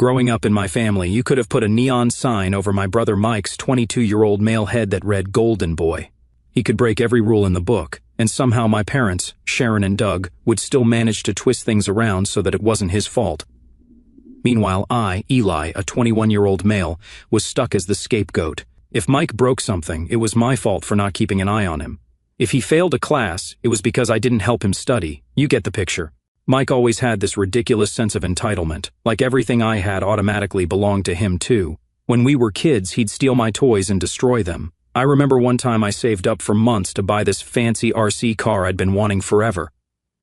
Growing up in my family, you could have put a neon sign over my brother Mike's 22-year-old male head that read Golden Boy. He could break every rule in the book, and somehow my parents, Sharon and Doug, would still manage to twist things around so that it wasn't his fault. Meanwhile, I, Eli, a 21-year-old male, was stuck as the scapegoat. If Mike broke something, it was my fault for not keeping an eye on him. If he failed a class, it was because I didn't help him study. You get the picture. Mike always had this ridiculous sense of entitlement, like everything I had automatically belonged to him too. When we were kids, he'd steal my toys and destroy them. I remember one time I saved up for months to buy this fancy RC car I'd been wanting forever.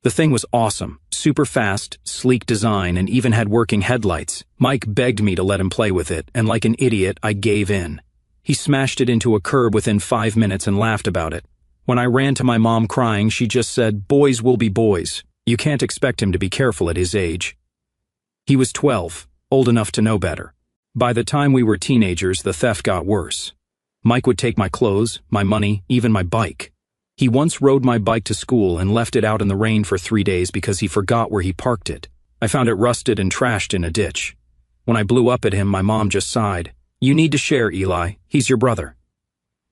The thing was awesome, super fast, sleek design, and even had working headlights. Mike begged me to let him play with it, and like an idiot, I gave in. He smashed it into a curb within 5 minutes and laughed about it. When I ran to my mom crying, she just said, "Boys will be boys. You can't expect him to be careful at his age." He was 12, old enough to know better. By the time we were teenagers, the theft got worse. Mike would take my clothes, my money, even my bike. He once rode my bike to school and left it out in the rain for 3 days because he forgot where he parked it. I found it rusted and trashed in a ditch. When I blew up at him, my mom just sighed. "You need to share, Eli. He's your brother."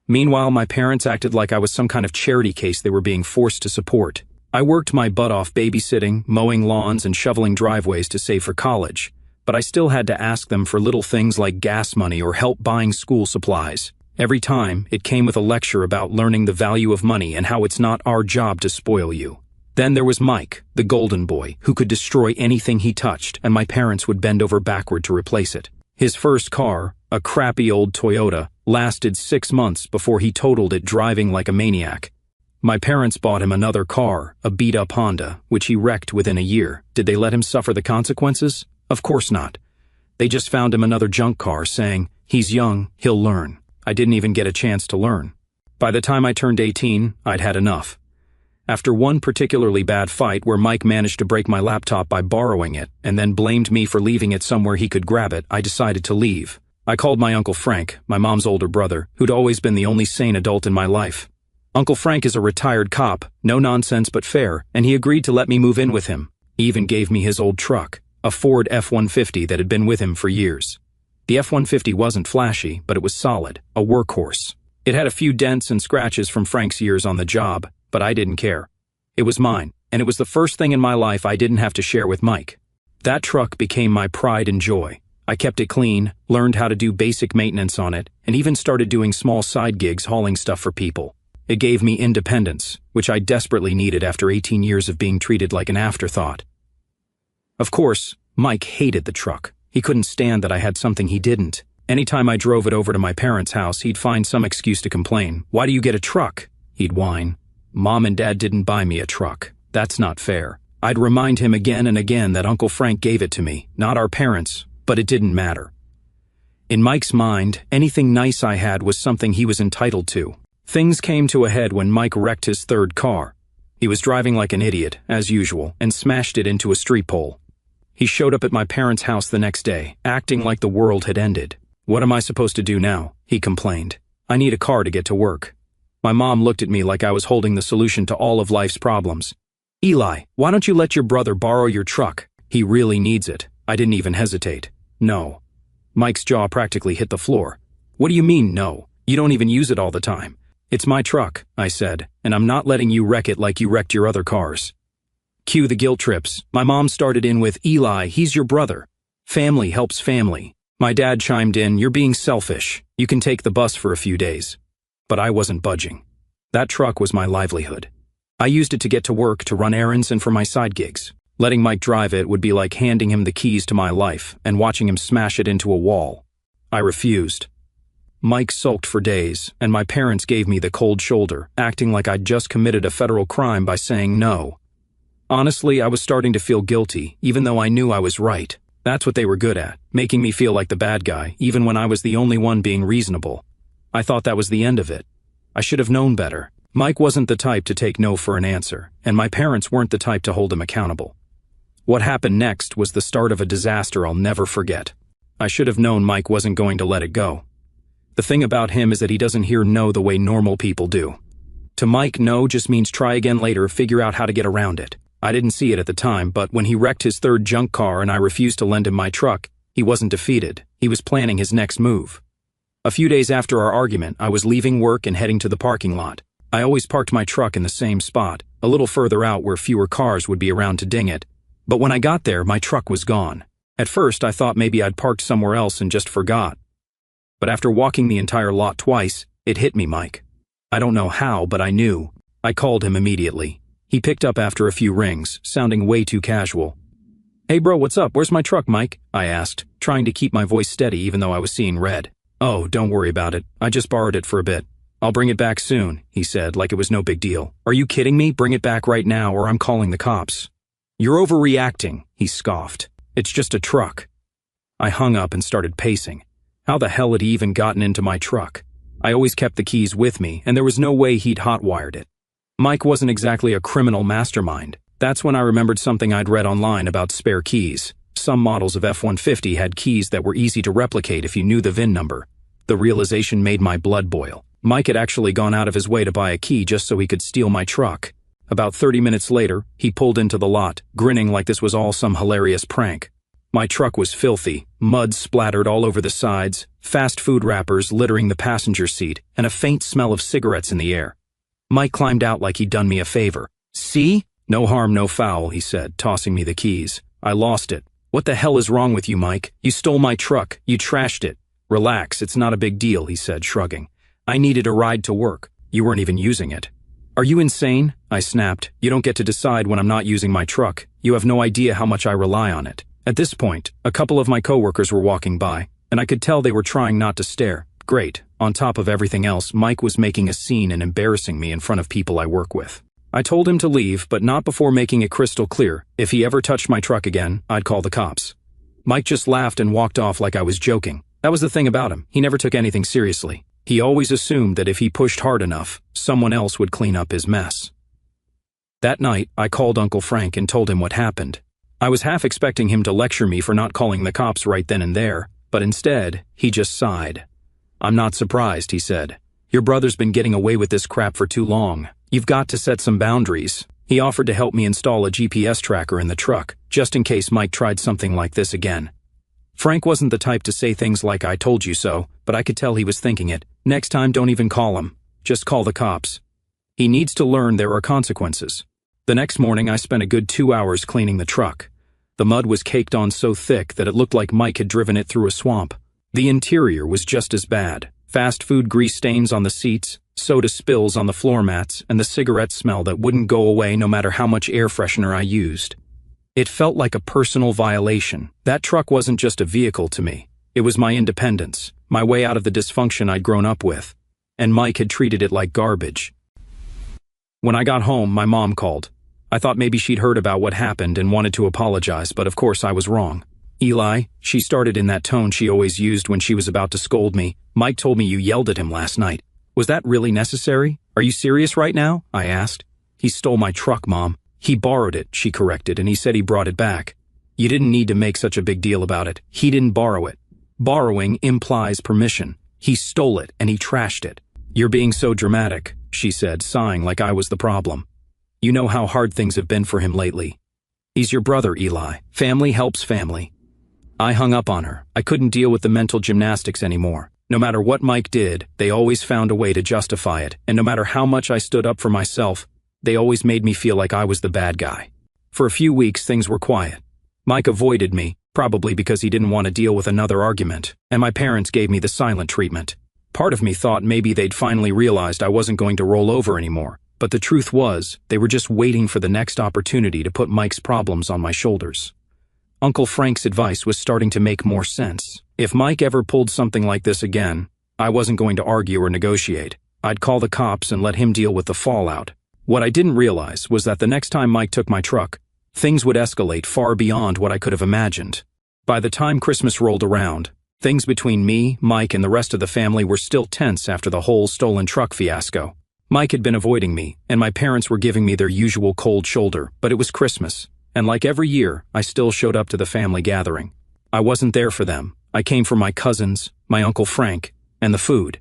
Meanwhile, my parents acted like I was some kind of charity case they were being forced to support. I worked my butt off babysitting, mowing lawns, and shoveling driveways to save for college, but I still had to ask them for little things like gas money or help buying school supplies. Every time, it came with a lecture about learning the value of money and how it's not our job to spoil you. Then there was Mike, the golden boy, who could destroy anything he touched, and my parents would bend over backward to replace it. His first car, a crappy old Toyota, lasted 6 months before he totaled it driving like a maniac. My parents bought him another car, a beat-up Honda, which he wrecked within a year. Did they let him suffer the consequences? Of course not. They just found him another junk car, saying, "He's young, he'll learn." I didn't even get a chance to learn. By the time I turned 18, I'd had enough. After one particularly bad fight where Mike managed to break my laptop by borrowing it and then blamed me for leaving it somewhere he could grab it, I decided to leave. I called my Uncle Frank, my mom's older brother, who'd always been the only sane adult in my life. Uncle Frank is a retired cop, no nonsense but fair, and he agreed to let me move in with him. He even gave me his old truck, a Ford F-150 that had been with him for years. The F-150 wasn't flashy, but it was solid, a workhorse. It had a few dents and scratches from Frank's years on the job, but I didn't care. It was mine, and it was the first thing in my life I didn't have to share with Mike. That truck became my pride and joy. I kept it clean, learned how to do basic maintenance on it, and even started doing small side gigs hauling stuff for people. It gave me independence, which I desperately needed after 18 years of being treated like an afterthought. Of course, Mike hated the truck. He couldn't stand that I had something he didn't. Anytime I drove it over to my parents' house, he'd find some excuse to complain. "Why do you get a truck?" he'd whine. "Mom and Dad didn't buy me a truck. That's not fair." I'd remind him again and again that Uncle Frank gave it to me, not our parents, but it didn't matter. In Mike's mind, anything nice I had was something he was entitled to. Things came to a head when Mike wrecked his third car. He was driving like an idiot, as usual, and smashed it into a street pole. He showed up at my parents' house the next day, acting like the world had ended. "What am I supposed to do now?" he complained. "I need a car to get to work." My mom looked at me like I was holding the solution to all of life's problems. "Eli, why don't you let your brother borrow your truck? He really needs it." I didn't even hesitate. "No." Mike's jaw practically hit the floor. "What do you mean, no? You don't even use it all the time." "It's my truck," I said, "and I'm not letting you wreck it like you wrecked your other cars." Cue the guilt trips. My mom started in with, "Eli, he's your brother. Family helps family." My dad chimed in, "You're being selfish. You can take the bus for a few days." But I wasn't budging. That truck was my livelihood. I used it to get to work, to run errands, and for my side gigs. Letting Mike drive it would be like handing him the keys to my life and watching him smash it into a wall. I refused. Mike sulked for days, and my parents gave me the cold shoulder, acting like I'd just committed a federal crime by saying no. Honestly, I was starting to feel guilty, even though I knew I was right. That's what they were good at, making me feel like the bad guy, even when I was the only one being reasonable. I thought that was the end of it. I should have known better. Mike wasn't the type to take no for an answer, and my parents weren't the type to hold him accountable. What happened next was the start of a disaster I'll never forget. I should have known Mike wasn't going to let it go. The thing about him is that he doesn't hear no the way normal people do. To Mike, no just means try again later, figure out how to get around it. I didn't see it at the time, but when he wrecked his third junk car and I refused to lend him my truck, He wasn't defeated. He was planning his next move. A few days after our argument, I was leaving work and heading to the parking lot. I always parked my truck in the same spot, a little further out where fewer cars would be around to ding it. But when I got there, my truck was gone. At first, I thought maybe I'd parked somewhere else and just forgot. But after walking the entire lot twice, it hit me, Mike. I don't know how, but I knew. I called him immediately. He picked up after a few rings, sounding way too casual. "Hey bro, what's up? Where's my truck, Mike?" I asked, trying to keep my voice steady even though I was seeing red. "Oh, don't worry about it. I just borrowed it for a bit. I'll bring it back soon," he said, like it was no big deal. "Are you kidding me? Bring it back right now or I'm calling the cops." "You're overreacting," he scoffed. "It's just a truck." I hung up and started pacing. How the hell had he even gotten into my truck? I always kept the keys with me, and there was no way he'd hotwired it. Mike wasn't exactly a criminal mastermind. That's when I remembered something I'd read online about spare keys. Some models of F-150 had keys that were easy to replicate if you knew the VIN number. The realization made my blood boil. Mike had actually gone out of his way to buy a key just so he could steal my truck. About 30 minutes later, he pulled into the lot, grinning like this was all some hilarious prank. My truck was filthy, mud splattered all over the sides, fast food wrappers littering the passenger seat, and a faint smell of cigarettes in the air. Mike climbed out like he'd done me a favor. "See? No harm, no foul," he said, tossing me the keys. "I lost it." "What the hell is wrong with you, Mike? You stole my truck. You trashed it." "Relax, it's not a big deal," he said, shrugging. "I needed a ride to work. You weren't even using it." "Are you insane?" I snapped. "You don't get to decide when I'm not using my truck. You have no idea how much I rely on it." At this point, a couple of my coworkers were walking by, and I could tell they were trying not to stare. Great. On top of everything else, Mike was making a scene and embarrassing me in front of people I work with. I told him to leave, but not before making it crystal clear. If he ever touched my truck again, I'd call the cops. Mike just laughed and walked off like I was joking. That was the thing about him. He never took anything seriously. He always assumed that if he pushed hard enough, someone else would clean up his mess. That night, I called Uncle Frank and told him what happened. I was half expecting him to lecture me for not calling the cops right then and there, but instead, he just sighed. "I'm not surprised," he said. "Your brother's been getting away with this crap for too long. You've got to set some boundaries." He offered to help me install a GPS tracker in the truck, just in case Mike tried something like this again. Frank wasn't the type to say things like "I told you so," but I could tell he was thinking it. "Next time, don't even call him. Just call the cops. He needs to learn there are consequences." The next morning, I spent a good 2 hours cleaning the truck. The mud was caked on so thick that it looked like Mike had driven it through a swamp. The interior was just as bad. Fast food grease stains on the seats, soda spills on the floor mats, and the cigarette smell that wouldn't go away no matter how much air freshener I used. It felt like a personal violation. That truck wasn't just a vehicle to me. It was my independence, my way out of the dysfunction I'd grown up with. And Mike had treated it like garbage. When I got home, my mom called. I thought maybe she'd heard about what happened and wanted to apologize, but of course I was wrong. "Eli," she started in that tone she always used when she was about to scold me, "Mike told me you yelled at him last night. Was that really necessary? Are you serious right now?" I asked. "He stole my truck, Mom." "He borrowed it," she corrected, "and he said he brought it back." "You didn't need to make such a big deal about it. He didn't borrow it. Borrowing implies permission. He stole it and he trashed it." "You're being so dramatic," she said, sighing like I was the problem. "You know how hard things have been for him lately. He's your brother, Eli. Family helps family." I hung up on her. I couldn't deal with the mental gymnastics anymore. No matter what Mike did, they always found a way to justify it, and no matter how much I stood up for myself, they always made me feel like I was the bad guy. For a few weeks, things were quiet. Mike avoided me, probably because he didn't want to deal with another argument, and my parents gave me the silent treatment. Part of me thought maybe they'd finally realized I wasn't going to roll over anymore, but the truth was, they were just waiting for the next opportunity to put Mike's problems on my shoulders. Uncle Frank's advice was starting to make more sense. If Mike ever pulled something like this again, I wasn't going to argue or negotiate. I'd call the cops and let him deal with the fallout. What I didn't realize was that the next time Mike took my truck, things would escalate far beyond what I could have imagined. By the time Christmas rolled around, things between me, Mike, and the rest of the family were still tense after the whole stolen truck fiasco. Mike had been avoiding me, and my parents were giving me their usual cold shoulder, but it was Christmas. And like every year, I still showed up to the family gathering. I wasn't there for them. I came for my cousins, my Uncle Frank, and the food.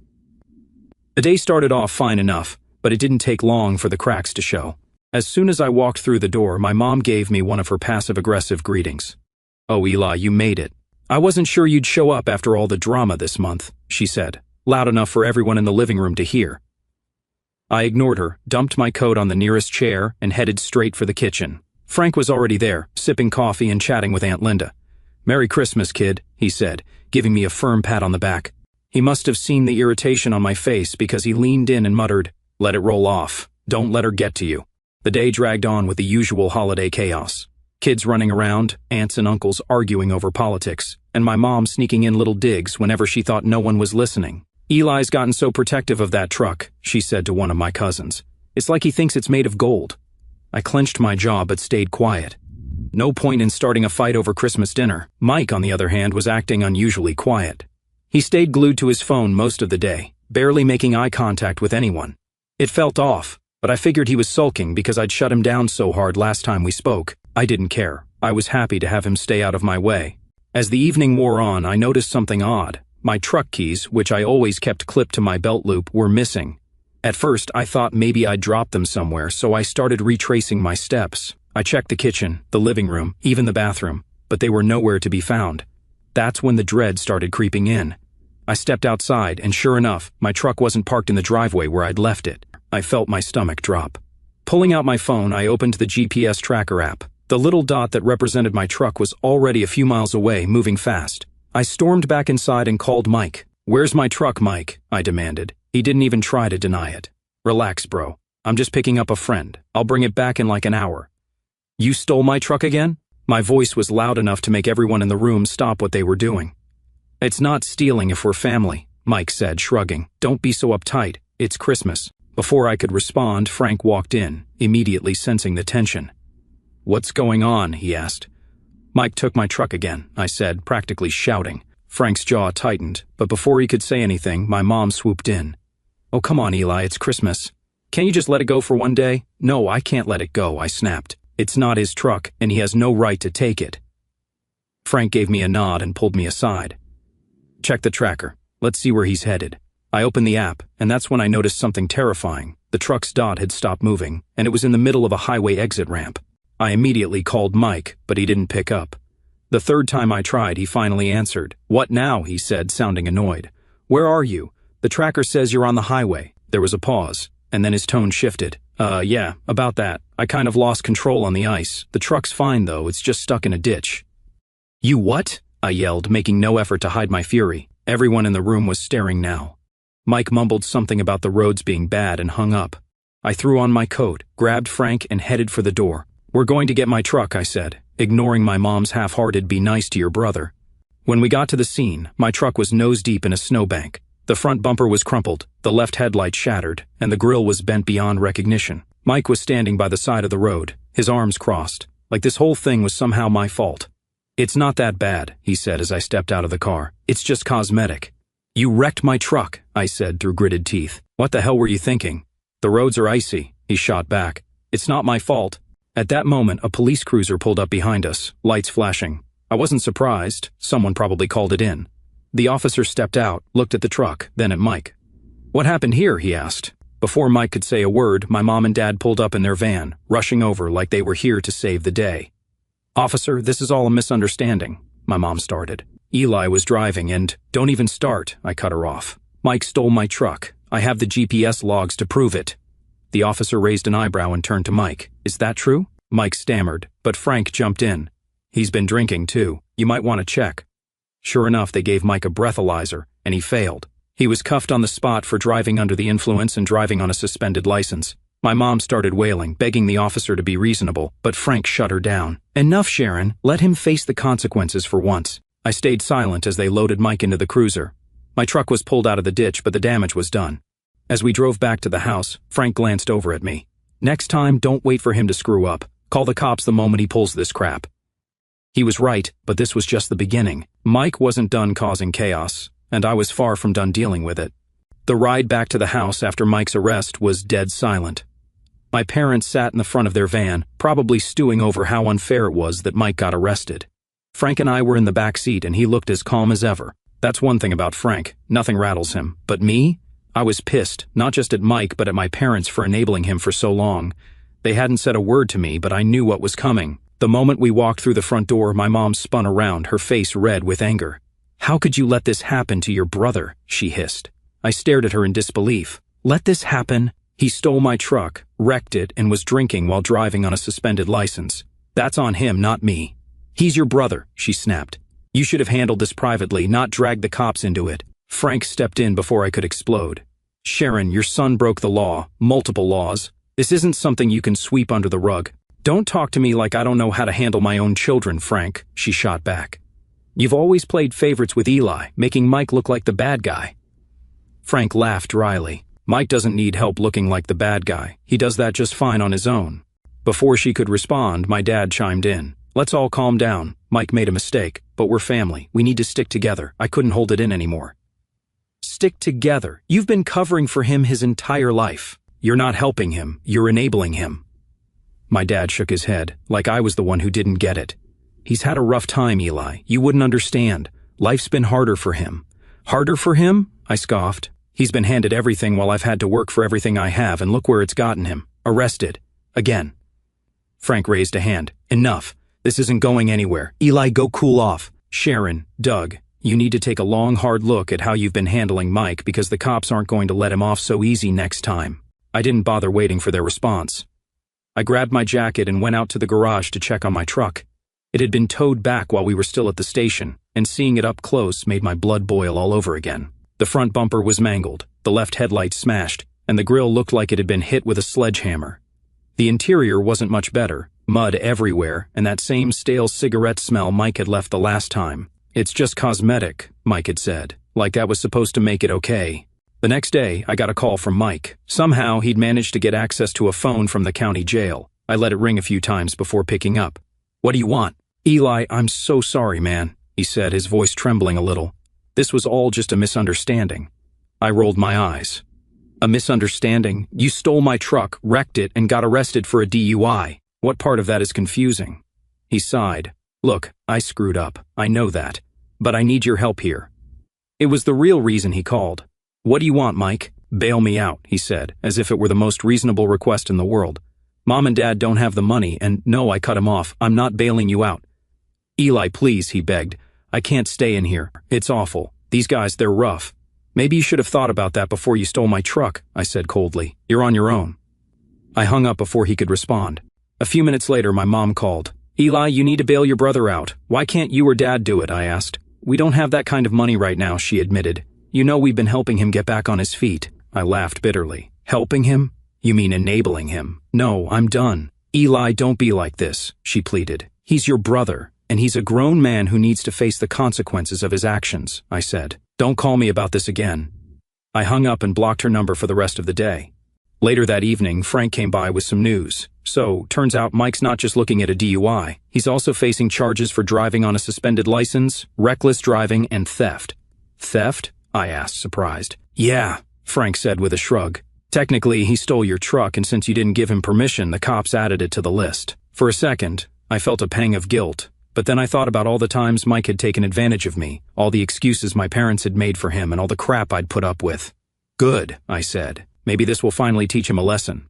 The day started off fine enough, but it didn't take long for the cracks to show. As soon as I walked through the door, my mom gave me one of her passive-aggressive greetings. "Oh, Eli, you made it. "I wasn't sure you'd show up after all the drama this month," she said, loud enough for everyone in the living room to hear. I ignored her, dumped my coat on the nearest chair, and headed straight for the kitchen. Frank was already there, sipping coffee and chatting with Aunt Linda. "Merry Christmas, kid," he said, giving me a firm pat on the back. He must have seen the irritation on my face because he leaned in and muttered, "Let it roll off. Don't let her get to you." The day dragged on with the usual holiday chaos. Kids running around, aunts and uncles arguing over politics, and my mom sneaking in little digs whenever she thought no one was listening. "Eli's gotten so protective of that truck," she said to one of my cousins. "It's like he thinks it's made of gold." I clenched my jaw but stayed quiet. No point in starting a fight over Christmas dinner. Mike, on the other hand, was acting unusually quiet. He stayed glued to his phone most of the day, barely making eye contact with anyone. It felt off, but I figured he was sulking because I'd shut him down so hard last time we spoke. I didn't care. I was happy to have him stay out of my way. As the evening wore on, I noticed something odd. My truck keys, which I always kept clipped to my belt loop, were missing. At first, I thought maybe I'd dropped them somewhere, so I started retracing my steps. I checked the kitchen, the living room, even the bathroom, but they were nowhere to be found. That's when the dread started creeping in. I stepped outside, and sure enough, my truck wasn't parked in the driveway where I'd left it. I felt my stomach drop. Pulling out my phone, I opened the GPS tracker app. The little dot that represented my truck was already a few miles away, moving fast. I stormed back inside and called Mike. "Where's my truck, Mike?" I demanded. He didn't even try to deny it. "Relax, bro. I'm just picking up a friend. I'll bring it back in like an hour." "You stole my truck again?" My voice was loud enough to make everyone in the room stop what they were doing. "It's not stealing if we're family," Mike said, shrugging. "Don't be so uptight. It's Christmas." Before I could respond, Frank walked in, immediately sensing the tension. "What's going on?" he asked. "Mike took my truck again," I said, practically shouting. Frank's jaw tightened, but before he could say anything, my mom swooped in. "Oh, come on, Eli, it's Christmas. Can't you just let it go for one day?" "No, I can't let it go," I snapped. "It's not his truck, and he has no right to take it." Frank gave me a nod and pulled me aside. "Check the tracker. Let's see where he's headed." I opened the app, and that's when I noticed something terrifying. The truck's dot had stopped moving, and it was in the middle of a highway exit ramp. I immediately called Mike, but he didn't pick up. The third time I tried, he finally answered. "What now?" he said, sounding annoyed. "Where are you? The tracker says you're on the highway." There was a pause, and then his tone shifted. Yeah, about that. I kind of lost control on the ice. The truck's fine, though. It's just stuck in a ditch." "You what?" I yelled, making no effort to hide my fury. Everyone in the room was staring now. Mike mumbled something about the roads being bad and hung up. I threw on my coat, grabbed Frank, and headed for the door. "We're going to get my truck," I said, ignoring my mom's half-hearted "be nice to your brother." When we got to the scene, my truck was nose-deep in a snowbank. The front bumper was crumpled, the left headlight shattered, and the grille was bent beyond recognition. Mike was standing by the side of the road, his arms crossed, like this whole thing was somehow my fault. "It's not that bad," he said as I stepped out of the car. "It's just cosmetic." "You wrecked my truck," I said through gritted teeth. "What the hell were you thinking?" "The roads are icy," he shot back. "It's not my fault." At that moment, a police cruiser pulled up behind us, lights flashing. I wasn't surprised. Someone probably called it in. The officer stepped out, looked at the truck, then at Mike. "What happened here?" he asked. Before Mike could say a word, my mom and dad pulled up in their van, rushing over like they were here to save the day. "Officer, this is all a misunderstanding," my mom started. "Eli was driving and—" "Don't even start," I cut her off. "Mike stole my truck. I have the GPS logs to prove it." The officer raised an eyebrow and turned to Mike. "Is that true?" Mike stammered, but Frank jumped in. "He's been drinking, too. You might want to check." Sure enough, they gave Mike a breathalyzer, and he failed. He was cuffed on the spot for driving under the influence and driving on a suspended license. My mom started wailing, begging the officer to be reasonable, but Frank shut her down. "Enough, Sharon. Let him face the consequences for once." I stayed silent as they loaded Mike into the cruiser. My truck was pulled out of the ditch, but the damage was done. As we drove back to the house, Frank glanced over at me. "Next time, don't wait for him to screw up. Call the cops the moment he pulls this crap." He was right, but this was just the beginning. Mike wasn't done causing chaos, and I was far from done dealing with it. The ride back to the house after Mike's arrest was dead silent. My parents sat in the front of their van, probably stewing over how unfair it was that Mike got arrested. Frank and I were in the back seat, and he looked as calm as ever. That's one thing about Frank. Nothing rattles him. But me? I was pissed, not just at Mike, but at my parents for enabling him for so long. They hadn't said a word to me, but I knew what was coming. The moment we walked through the front door, my mom spun around, her face red with anger. "How could you let this happen to your brother?" she hissed. I stared at her in disbelief. "Let this happen? He stole my truck, wrecked it, and was drinking while driving on a suspended license. That's on him, not me." "He's your brother," she snapped. "You should have handled this privately, not dragged the cops into it." Frank stepped in before I could explode. "Sharon, your son broke the law, multiple laws. This isn't something you can sweep under the rug." "Don't talk to me like I don't know how to handle my own children, Frank," she shot back. "You've always played favorites with Eli, making Mike look like the bad guy." Frank laughed dryly. "Mike doesn't need help looking like the bad guy. He does that just fine on his own." Before she could respond, my dad chimed in. "Let's all calm down. Mike made a mistake, but we're family. We need to stick together. I couldn't hold it in anymore." "Stick together? You've been covering for him his entire life. You're not helping him, you're enabling him." My dad shook his head, like I was the one who didn't get it. "He's had a rough time, Eli. You wouldn't understand. Life's been harder for him." "Harder for him?" I scoffed. "He's been handed everything while I've had to work for everything I have, and look where it's gotten him. Arrested. Again." Frank raised a hand. "Enough. This isn't going anywhere. Eli, go cool off. Sharon, Doug, you need to take a long, hard look at how you've been handling Mike, because the cops aren't going to let him off so easy next time." I didn't bother waiting for their response. I grabbed my jacket and went out to the garage to check on my truck. It had been towed back while we were still at the station, and seeing it up close made my blood boil all over again. The front bumper was mangled, the left headlight smashed, and the grille looked like it had been hit with a sledgehammer. The interior wasn't much better, mud everywhere, and that same stale cigarette smell Mike had left the last time. "It's just cosmetic," Mike had said, like that was supposed to make it okay. The next day, I got a call from Mike. Somehow, he'd managed to get access to a phone from the county jail. I let it ring a few times before picking up. "What do you want?" "Eli, I'm so sorry, man," he said, his voice trembling a little. "This was all just a misunderstanding." I rolled my eyes. "A misunderstanding? You stole my truck, wrecked it, and got arrested for a DUI. What part of that is confusing?" He sighed. "Look, I screwed up. I know that. But I need your help here." It was the real reason he called. "What do you want, Mike?" "Bail me out," he said, as if it were the most reasonable request in the world. "Mom and Dad don't have the money, and no," I cut him off, "I'm not bailing you out." "Eli, please," he begged. "I can't stay in here. It's awful. These guys, they're rough." "Maybe you should have thought about that before you stole my truck," I said coldly. "You're on your own." I hung up before he could respond. A few minutes later, my mom called. "Eli, you need to bail your brother out. Why can't you or Dad do it?" I asked. "We don't have that kind of money right now," she admitted. "You know we've been helping him get back on his feet." I laughed bitterly. "Helping him? You mean enabling him?" "No, I'm done." "Eli, don't be like this," she pleaded. "He's your brother, and he's a grown man who needs to face the consequences of his actions," I said. "Don't call me about this again." I hung up and blocked her number for the rest of the day. Later that evening, Frank came by with some news. So, turns out Mike's not just looking at a DUI. He's also facing charges for driving on a suspended license, reckless driving, and theft. "Theft?" I asked, surprised. "Yeah," Frank said with a shrug. "Technically, he stole your truck, and since you didn't give him permission, the cops added it to the list." For a second, I felt a pang of guilt, but then I thought about all the times Mike had taken advantage of me, all the excuses my parents had made for him, and all the crap I'd put up with. "Good," I said. "Maybe this will finally teach him a lesson."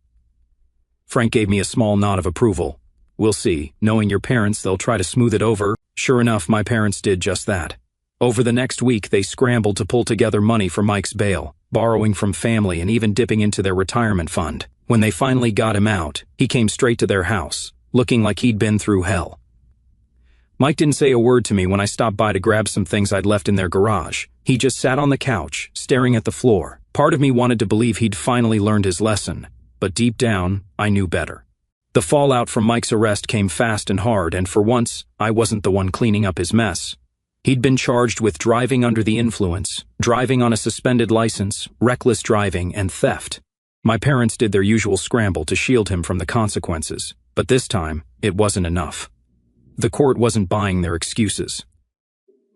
Frank gave me a small nod of approval. "We'll see. Knowing your parents, they'll try to smooth it over." Sure enough, my parents did just that. Over the next week, they scrambled to pull together money for Mike's bail, borrowing from family and even dipping into their retirement fund. When they finally got him out, he came straight to their house, looking like he'd been through hell. Mike didn't say a word to me when I stopped by to grab some things I'd left in their garage. He just sat on the couch, staring at the floor. Part of me wanted to believe he'd finally learned his lesson, but deep down, I knew better. The fallout from Mike's arrest came fast and hard, and for once, I wasn't the one cleaning up his mess. He'd been charged with driving under the influence, driving on a suspended license, reckless driving, and theft. My parents did their usual scramble to shield him from the consequences, but this time, it wasn't enough. The court wasn't buying their excuses.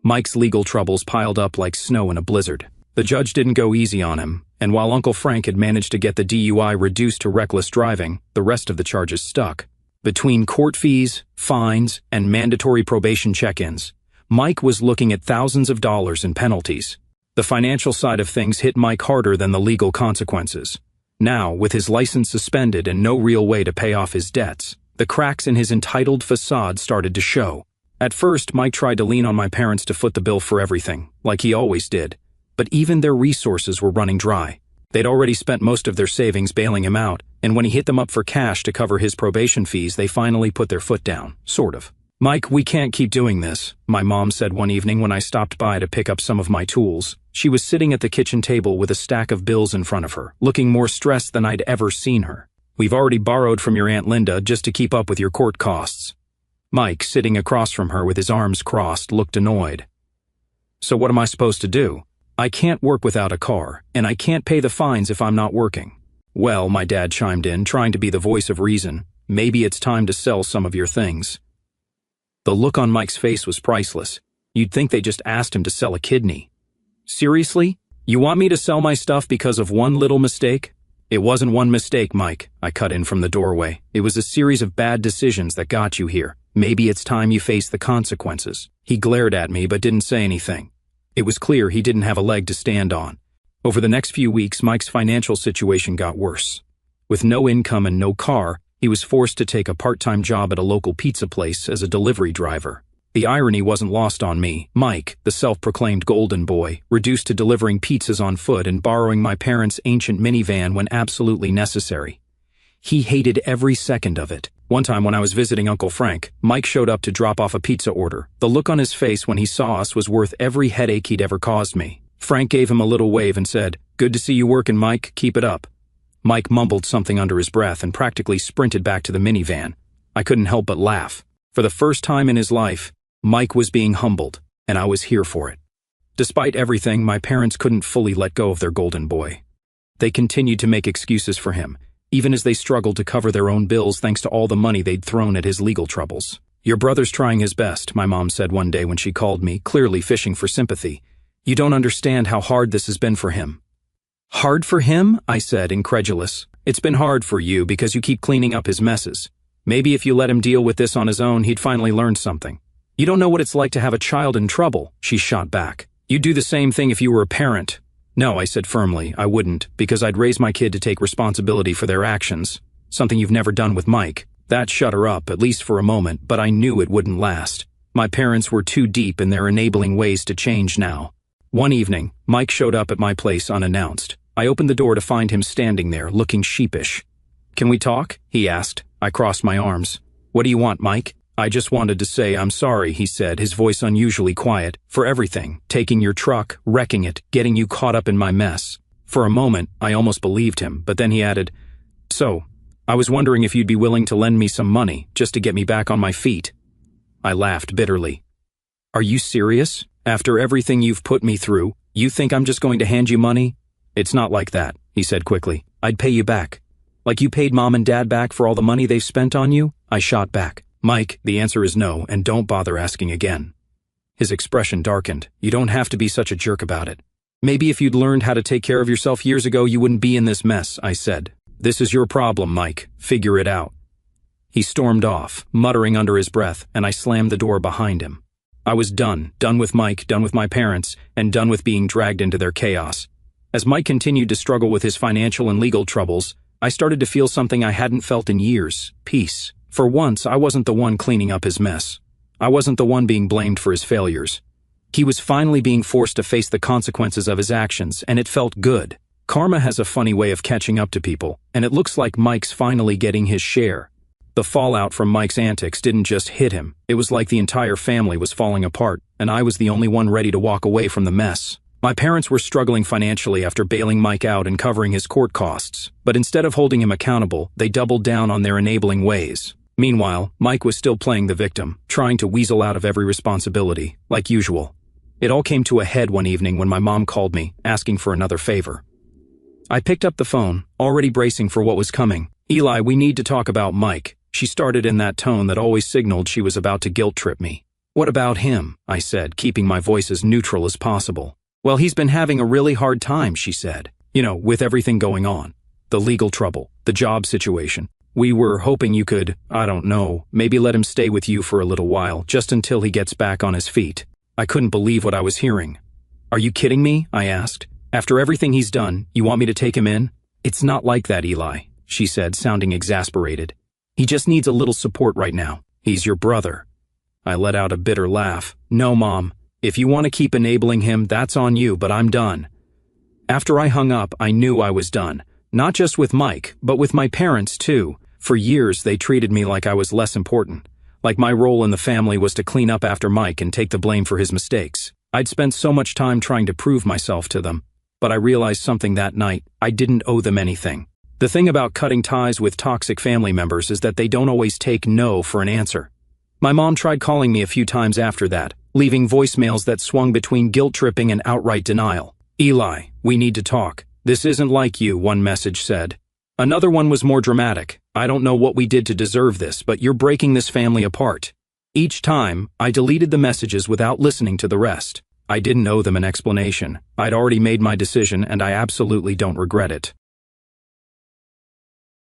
Mike's legal troubles piled up like snow in a blizzard. The judge didn't go easy on him, and while Uncle Frank had managed to get the DUI reduced to reckless driving, the rest of the charges stuck. Between court fees, fines, and mandatory probation check-ins, Mike was looking at thousands of dollars in penalties. The financial side of things hit Mike harder than the legal consequences. Now, with his license suspended and no real way to pay off his debts, The cracks in his entitled facade started to show. At first, Mike tried to lean on my parents to foot the bill for everything, like he always did. But even their resources were running dry. They'd already spent most of their savings bailing him out, and when he hit them up for cash to cover his probation fees, they finally put their foot down, sort of. "Mike, we can't keep doing this," my mom said one evening when I stopped by to pick up some of my tools. She was sitting at the kitchen table with a stack of bills in front of her, looking more stressed than I'd ever seen her. "We've already borrowed from your Aunt Linda just to keep up with your court costs." Mike, sitting across from her with his arms crossed, looked annoyed. "So what am I supposed to do? I can't work without a car, and I can't pay the fines if I'm not working." "Well," my dad chimed in, trying to be the voice of reason, "maybe it's time to sell some of your things." The look on Mike's face was priceless. You'd think they just asked him to sell a kidney. "Seriously? You want me to sell my stuff because of one little mistake?" "It wasn't one mistake, Mike," I cut in from the doorway. "It was a series of bad decisions that got you here. Maybe it's time you face the consequences." He glared at me but didn't say anything. It was clear he didn't have a leg to stand on. Over the next few weeks, Mike's financial situation got worse. With no income and no car, he was forced to take a part-time job at a local pizza place as a delivery driver. The irony wasn't lost on me. Mike, the self-proclaimed golden boy, reduced to delivering pizzas on foot and borrowing my parents' ancient minivan when absolutely necessary. He hated every second of it. One time when I was visiting Uncle Frank, Mike showed up to drop off a pizza order. The look on his face when he saw us was worth every headache he'd ever caused me. Frank gave him a little wave and said, "Good to see you working, Mike. Keep it up." Mike mumbled something under his breath and practically sprinted back to the minivan. I couldn't help but laugh. For the first time in his life, Mike was being humbled, and I was here for it. Despite everything, my parents couldn't fully let go of their golden boy. They continued to make excuses for him, even as they struggled to cover their own bills thanks to all the money they'd thrown at his legal troubles. "Your brother's trying his best," my mom said one day when she called me, clearly fishing for sympathy. "You don't understand how hard this has been for him." "Hard for him?" I said, incredulous. "It's been hard for you because you keep cleaning up his messes. Maybe if you let him deal with this on his own, he'd finally learn something." "You don't know what it's like to have a child in trouble," she shot back. "You'd do the same thing if you were a parent." "No," I said firmly, "I wouldn't, because I'd raise my kid to take responsibility for their actions, something you've never done with Mike." That shut her up, at least for a moment, but I knew it wouldn't last. My parents were too deep in their enabling ways to change now. One evening, Mike showed up at my place unannounced. I opened the door to find him standing there, looking sheepish. "Can we talk?" he asked. I crossed my arms. "What do you want, Mike?" "I just wanted to say I'm sorry," he said, his voice unusually quiet, "for everything, taking your truck, wrecking it, getting you caught up in my mess." For a moment, I almost believed him, but then he added, "So, I was wondering if you'd be willing to lend me some money, just to get me back on my feet." I laughed bitterly. "Are you serious? After everything you've put me through, you think I'm just going to hand you money?" "It's not like that," he said quickly. "I'd pay you back. Like you paid Mom and Dad back for all the money they've spent on you?" I shot back. "Mike, the answer is no, and don't bother asking again." His expression darkened. "You don't have to be such a jerk about it. Maybe if you'd learned how to take care of yourself years ago, you wouldn't be in this mess," I said. "This is your problem, Mike. Figure it out." He stormed off, muttering under his breath, and I slammed the door behind him. I was done with Mike, done with my parents, and done with being dragged into their chaos. As Mike continued to struggle with his financial and legal troubles, I started to feel something I hadn't felt in years: peace. For once, I wasn't the one cleaning up his mess. I wasn't the one being blamed for his failures. He was finally being forced to face the consequences of his actions, and it felt good. Karma has a funny way of catching up to people, and it looks like Mike's finally getting his share. The fallout from Mike's antics didn't just hit him. It was like the entire family was falling apart, and I was the only one ready to walk away from the mess. My parents were struggling financially after bailing Mike out and covering his court costs, but instead of holding him accountable, they doubled down on their enabling ways. Meanwhile, Mike was still playing the victim, trying to weasel out of every responsibility, like usual. It all came to a head one evening when my mom called me, asking for another favor. I picked up the phone, already bracing for what was coming. "Eli, we need to talk about Mike." She started in that tone that always signaled she was about to guilt-trip me. "What about him?" I said, keeping my voice as neutral as possible. "Well, he's been having a really hard time," she said. "You know, with everything going on. The legal trouble, the job situation. We were hoping you could, I don't know, maybe let him stay with you for a little while, just until he gets back on his feet." I couldn't believe what I was hearing. "Are you kidding me?" I asked. "After everything he's done, you want me to take him in?" "It's not like that, Eli," she said, sounding exasperated. He just needs a little support right now. He's your brother." I let out a bitter laugh. "No, Mom. If you want to keep enabling him, that's on you, but I'm done." After I hung up, I knew I was done. Not just with Mike, but with my parents, too. For years, they treated me like I was less important. Like my role in the family was to clean up after Mike and take the blame for his mistakes. I'd spent so much time trying to prove myself to them. But I realized something that night. I didn't owe them anything. The thing about cutting ties with toxic family members is that they don't always take no for an answer. My mom tried calling me a few times after that, leaving voicemails that swung between guilt-tripping and outright denial. "Eli, we need to talk. This isn't like you," one message said. Another one was more dramatic. "I don't know what we did to deserve this, but you're breaking this family apart." Each time, I deleted the messages without listening to the rest. I didn't owe them an explanation. I'd already made my decision, and I absolutely don't regret it.